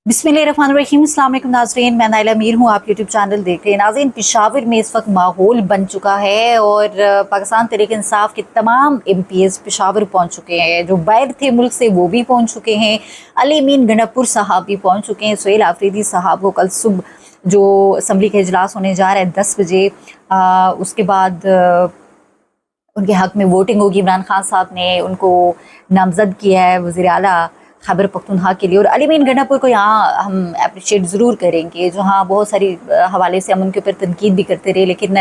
बिस्मिल्लाहिर्रहमानिर्रहीम। अस्सलाम वालेकुम नाज़रीन, मैं नाइला मीर हूँ। आप यूट्यूब चैनल देख रहे हैं। नाज़रीन, पेशावर में इस वक्त माहौल बन चुका है और पाकिस्तान तहरीक इंसाफ के तमाम MPs पेशावर पहुँच चुके हैं। जो बाहर थे मुल्क से वो भी पहुँच चुके हैं। अली अमीन गंडापुर साहब भी पहुँच चुके हैं। सुहेल आफरीदी साहब को कल सुबह जो असम्बली का इजलास होने जा रहा है 10 बजे, उसके बाद उनके हक़ में वोटिंग होगी। इमरान खान साहब ने उनको नामज़द किया है वज़ीर आला खैबर पख्तूनख्वा के लिए। और अली अमीन गंडापुर को यहाँ हम अप्रिशिएट ज़रूर करेंगे, जो हाँ बहुत सारी हवाले से हम उनके ऊपर तनकीद भी करते रहे, लेकिन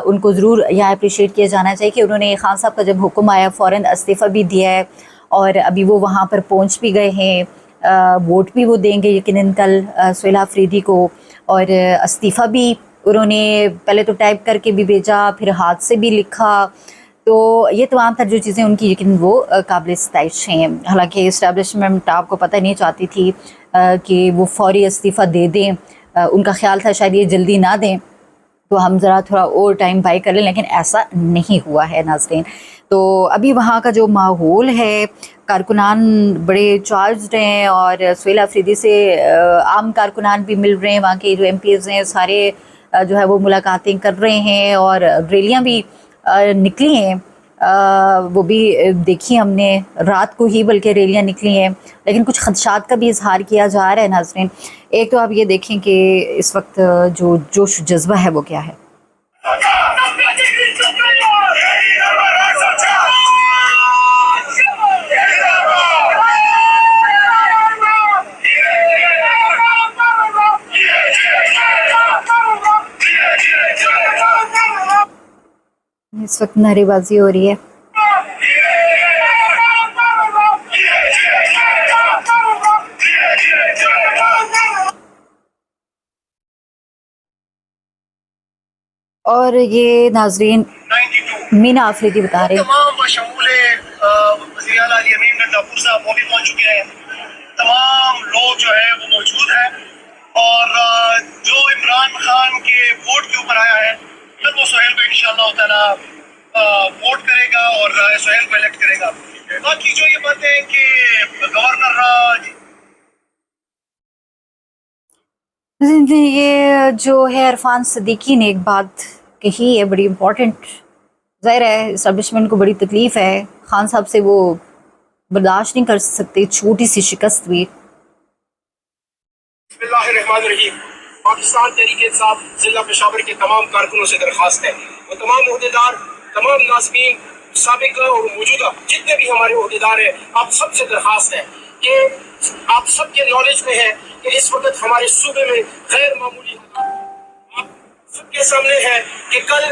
उनको ज़रूर यहाँ अप्रिशिएट किया जाना चाहिए कि उन्होंने खान साहब का जब हुक्म आया फ़ौरन इस्तीफ़ा भी दिया है और अभी वो वहाँ पर पहुँच भी गए हैं। वोट भी वो देंगे यकीनन कल सुहेल आफरीदी को, और इस्तीफ़ा भी उन्होंने पहले तो टाइप करके भी भेजा, फिर हाथ से भी लिखा। तो ये तमाम तर जो चीज़ें उनकी यकीन वो काबिल सताइश हैं। हालांकि इस्टेब्लिशमेंट आपको पता नहीं चाहती थी कि वो फौरी इस्तीफ़ा दे दें। उनका ख्याल था शायद ये जल्दी ना दें तो हम ज़रा थोड़ा और टाइम बाई कर लें, लेकिन ऐसा नहीं हुआ है नाज़रीन। तो अभी वहाँ का जो माहौल है, कारकुनान बड़े चार्ज्ड हैं और सुहेल आफरीदी से आम कारकुनान भी मिल रहे हैं। वहाँ के जो MPs हैं सारे जो है वो मुलाकातें कर रहे हैं और रैलियाँ भी निकली हैं। वो भी देखी हमने रात को ही, बल्कि रैलियाँ निकली हैं, लेकिन कुछ खदशात का भी इजहार किया जा रहा है नाज़रीन। एक तो आप ये देखें कि इस वक्त जो जोश जज्बा है वो क्या है। इस वक्त नारेबाजी हो रही है। और ये नाजरीन मीना आफरीदी बता रहे हैं तमाम बशमूले वज़ीर आला अली अमीन गंडापुर साहब वो भी पहुंच चुके हैं। तमाम लोग जो है वो मौजूद हैं और जो इमरान खान के वोट के ऊपर आया है फिर वो सुहेल को इंशाअल्लाह ताला वोट करेगा और सुहेल को इलेक्ट करेगा। बाकी जो ये बातें हैं कि गवर्नर राज, ये जो है इरफान सदीकी ने एक बात कही है बड़ी इम्पोर्टेंट। ज़ाहिर है इस्टेब्लिशमेंट को बड़ी तकलीफ़ है, खान साहब से वो बर्दाश्त नहीं कर सकते छोटी सी शिकस्त भी। बिस्मिल्लाहिर्रहमानिर्रहीम। पाकिस्तान तहरीक इंसाफ जिला पेशावर के तमाम कारकुनों से दरख्वास्त है, वो तमाम ओहदेदार, तमाम नाज़रीन, साबिक और मौजूदा जितने भी हमारे ओहदेदार हैं, आप सबसे दरख्वास्त है कि आप सबके नॉलेज में है कि इस वक्त हमारे सूबे में गैर मामूली आप सबके सामने है कि कल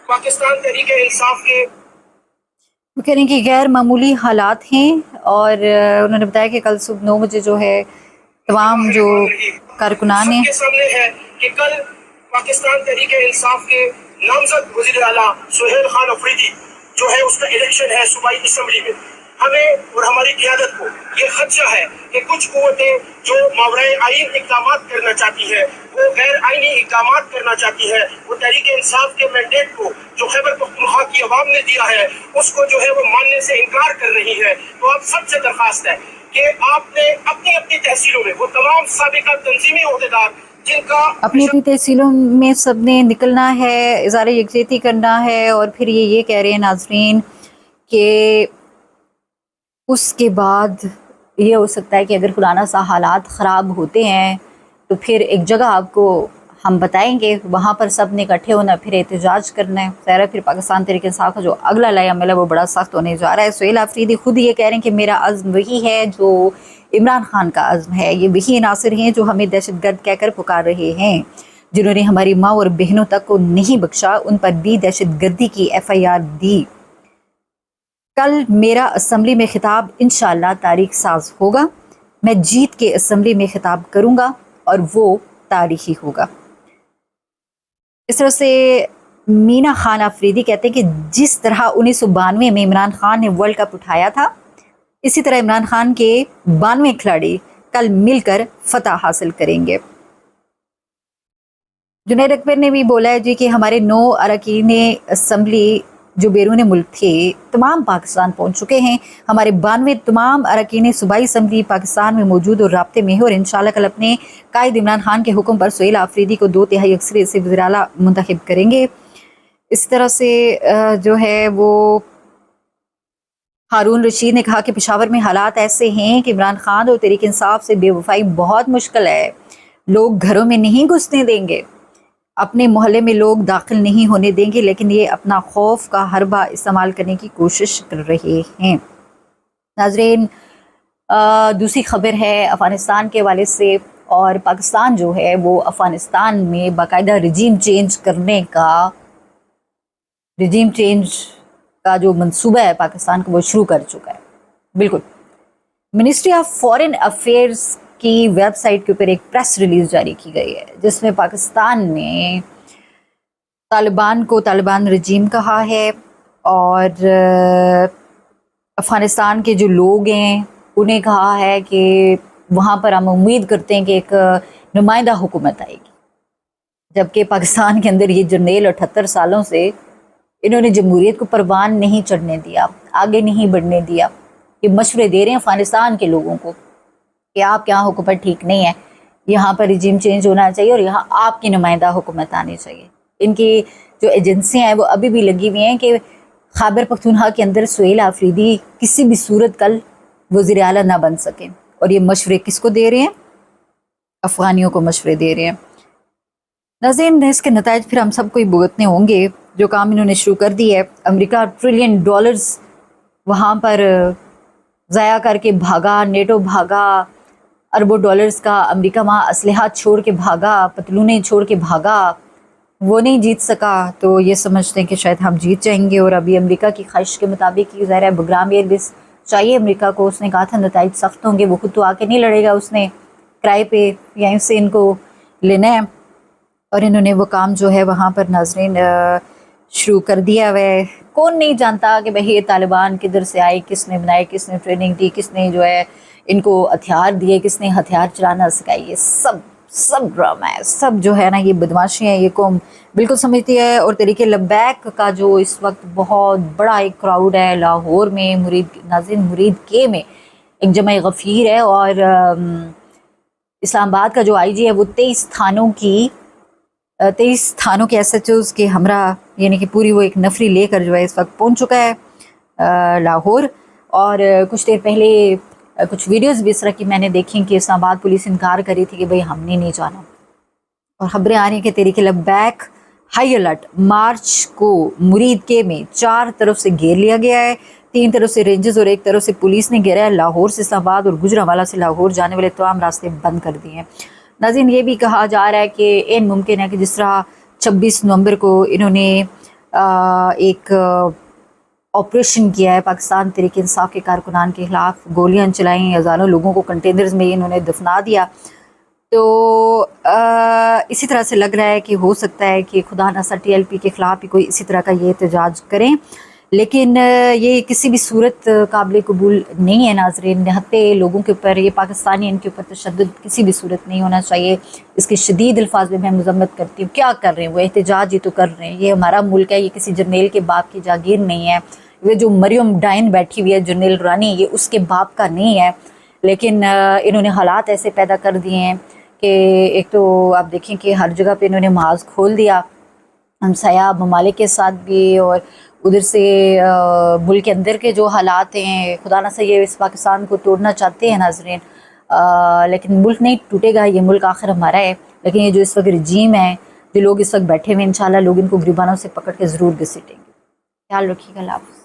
पाकिस्तान तहरीक इंसाफ के वो कह रहे हैं कि गैर मामूली हालात हैं और उन्होंने बताया कि कल सुबह 9 बजे जो है तमाम जो कारकुनान हैं सबके सामने है कि कल पाकिस्तान तहरीक इंसाफ के नामजद वज़ीर आला सुहेल खान अफरीदी जो है उसका इलेक्शन है सूबाई असम्बली में। हमें और हमारी क़यादत को ये खदशा है कि कुछ कुव्वतें जो मावराए आइन इक़दाम करना चाहती है, वो गैर आइनी इक़दाम करना चाहती है, वो तहरीक इंसाफ के मैंडेट को जो खैबर पख्तूनख्वा की आवाम ने दिया है उसको जो है वो मानने से इनकार कर रही है। तो आप सबसे दरख्वास्त है कि आपने अपनी अपनी तहसीलों में वो तमाम साबिका तंजीमी ओहदेदार जिनका अपनी अपनी तहसीलों में सब ने निकलना है, इज़हार यकजहती करना है। और फिर ये कह रहे हैं नाजरीन कि उसके बाद ये हो सकता है कि अगर खुदा न सा हालात ख़राब होते हैं तो फिर एक जगह आपको हम बताएंगे, वहाँ पर सब ने इकट्ठे होना, फिर एहतजाज करना है। ज़ाहिर है फिर पाकिस्तान तहरीक इंसाफ का जो अगला लाया अमल है वो बड़ा सख्त होने जा रहा है। सुहेल आफरीदी खुद ये कह रहे हैं कि मेरा अज़्म वही है जो इमरान खान का अज़्म है। ये वही अनासर हैं जो हमें दहशतगर्द कहकर पुकार रहे हैं, जिन्होंने हमारी माँ और बहनों तक को नहीं बख्शा, उन पर भी दहशतगर्दी की FIR दी। कल मेरा असम्बली में खिताब इंशाअल्लाह तारीख साज होगा। मैं जीत के असम्बली में खिताब करूँगा और वो तारीखी होगा। इस तरह से मीना खान आफरीदी कहते हैं कि जिस तरह 1992 में इमरान खान ने वर्ल्ड कप उठाया था, इसी तरह इमरान खान के 92 खिलाड़ी कल मिलकर फतह हासिल करेंगे। जुनैद अकबर ने भी बोला है जी कि हमारे 9 अरकान असम्बली जो बैरून मुल्क थे तमाम पाकिस्तान पहुँच चुके हैं। हमारे 92 तमाम अरकान सूबाई असम्बली पाकिस्तान में मौजूद और राब्ते में है और इंशाल्लाह कल अपने कायद इमरान खान के हुक्म पर सुहेल आफरीदी को 2/3 अक्सरियत से वज़ीर आला मुंतखब करेंगे। इस तरह से जो है वो हारून रशीद ने कहा कि पेशावर में हालात ऐसे हैं कि इमरान खान और तहरीक इंसाफ से बेवफाई बहुत मुश्किल है। लोग घरों में नहीं घुसने देंगे, अपने मोहल्ले में लोग दाखिल नहीं होने देंगे, लेकिन ये अपना खौफ का हरबा इस्तेमाल करने की कोशिश कर रहे हैं। नाज़रीन, दूसरी खबर है अफ़गानिस्तान के हवाले से, और पाकिस्तान जो है वो अफ़गानिस्तान में बाकायदा रिजीम चेंज का जो मंसूबा है पाकिस्तान को वो शुरू कर चुका है। बिल्कुल, मिनिस्ट्री ऑफ फॉरेन अफेयर्स की वेबसाइट के ऊपर एक प्रेस रिलीज जारी की गई है जिसमें पाकिस्तान ने तालिबान को तालिबान रजीम कहा है और अफ़गानिस्तान के जो लोग हैं उन्हें कहा है कि वहाँ पर हम उम्मीद करते हैं कि एक नुमाइंदा हुकूमत आएगी, जबकि पाकिस्तान के अंदर ये जर्नेल 78 सालों से इन्होंने जमहूरियत को परवान नहीं चढ़ने दिया, आगे नहीं बढ़ने दिया। ये मशवरे दे रहे हैं अफ़गानिस्तान के लोगों को कि आपके यहाँ हुकूमत ठीक नहीं है, यहाँ पर रिजीम चेंज होना चाहिए और यहाँ आपकी नुमाइंदा हुकूमत आनी चाहिए। इनकी जो एजेंसियाँ हैं वो अभी भी लगी हुई हैं कि खैबर पख्तूनख्वा के अंदर सुहेल आफरीदी किसी भी सूरत कल वज़ीर आला ना बन सके। और ये मशवरे किसको दे रहे हैं? अफ़गानियों को मशवरे दे रहे हैं। नाज़रीन, इसके नताइज फिर हम सबको ही भुगतने होंगे। जो काम इन्होंने शुरू कर दी है, अमेरिका $1 ट्रिलियन वहाँ पर ज़ाया करके भागा, नेटो भागा, अरबों डॉलर्स का अमेरिका वहाँ असलहा छोड़ के भागा, पतलूनें छोड़ के भागा, वो नहीं जीत सका। तो ये समझते हैं कि शायद हम जीत जाएंगे। और अभी अमेरिका की ख्वाहिश के मुताबिक ही ज़ाहिर है बग्राम एयरबेस चाहिए अमेरिका को। उसने कहा था नताइज सख्त होंगे, वो खुद तो आके नहीं लड़ेगा, उसने किराए पे यहीं से इनको लेना है। और इन्होंने वो काम जो है वहाँ पर नाज़रीन शुरू कर दिया हुआ है। कौन नहीं जानता कि भाई ये तालिबान किधर से आए, किसने बनाए, किसने ट्रेनिंग दी, किसने जो है इनको हथियार दिए, किसने हथियार चलाना सिखाई। ये सब ड्रामा है, सब जो है ना ये बदमाशी है, ये कौम बिल्कुल समझती है। और तरीके लब्बैक का जो इस वक्त बहुत बड़ा एक क्राउड है लाहौर में, मुरीद के में एक जमा गफ़ीर है। और इस्लामाबाद का जो IG है वो 23 थानों के SHOs के हमरा यानी कि पूरी वो एक नफरी लेकर जो है इस वक्त पहुंच चुका है लाहौर। और कुछ देर पहले कुछ वीडियोस भी इस तरह की मैंने देखी कि इस्लामाबाद पुलिस इनकार करी थी कि भाई हमने नहीं जाना। और खबरें आ रही हैं कि तहरीक लब्बैक हाई अलर्ट मार्च को मुरीद के में 4 तरफ से घेर लिया गया है। 3 तरफ से रेंजर्स और 1 तरफ से पुलिस ने घेरा है। लाहौर से इस्लामाबाद और गुजरांवाला से लाहौर जाने वाले तमाम रास्ते बंद कर दिए हैं। नाज़रीन, ये भी कहा जा रहा है कि इन मुमकिन है कि जिस तरह 26 नवंबर को इन्होंने एक ऑपरेशन किया है पाकिस्तान तहरीक इंसाफ के कारकुनान के खिलाफ, गोलियां चलाई, हज़ारों लोगों को कंटेनर्स में इन्होंने दफना दिया। तो इसी तरह से लग रहा है कि हो सकता है कि खुदा न TLP के ख़िलाफ़ भी कोई इसी तरह का ये एहतजाज करें, लेकिन ये किसी भी सूरत काबिल कबूल नहीं है। नाज़रीन, निहत्ते लोगों के ऊपर, ये पाकिस्तानी इनके ऊपर तशद्दुद किसी भी सूरत नहीं होना चाहिए। इसके शदीद अल्फाज में मैं मज़म्मत करती हूँ। क्या कर रहे हैं वो? एहतजाज ही तो कर रहे हैं। ये हमारा मुल्क है, ये किसी जर्नेल के बाप की जागीर नहीं है। ये जो मरियम डाइन बैठी हुई है जर्नेल रानी, ये उसके बाप का नहीं है। लेकिन इन्होंने हालात ऐसे पैदा कर दिए हैं कि एक तो आप देखें कि हर जगह पे इन्होंने महाज खोल दिया हमसाया ममालिक के साथ भी, और उधर से मुल्क के अंदर के जो हालात हैं, खुदा न से ये इस पाकिस्तान को तोड़ना चाहते हैं नाज़रीन, लेकिन मुल्क नहीं टूटेगा, ये मुल्क आखिर हमारा है। लेकिन ये जो इस वक्त रजीम है, जो लोग इस वक्त बैठे हुए, इंशाल्लाह लोग इनको गिरबानों से पकड़ के ज़रूर घसीटेंगे। ख्याल रखिएगा। अल्लाह हाफ़िज़।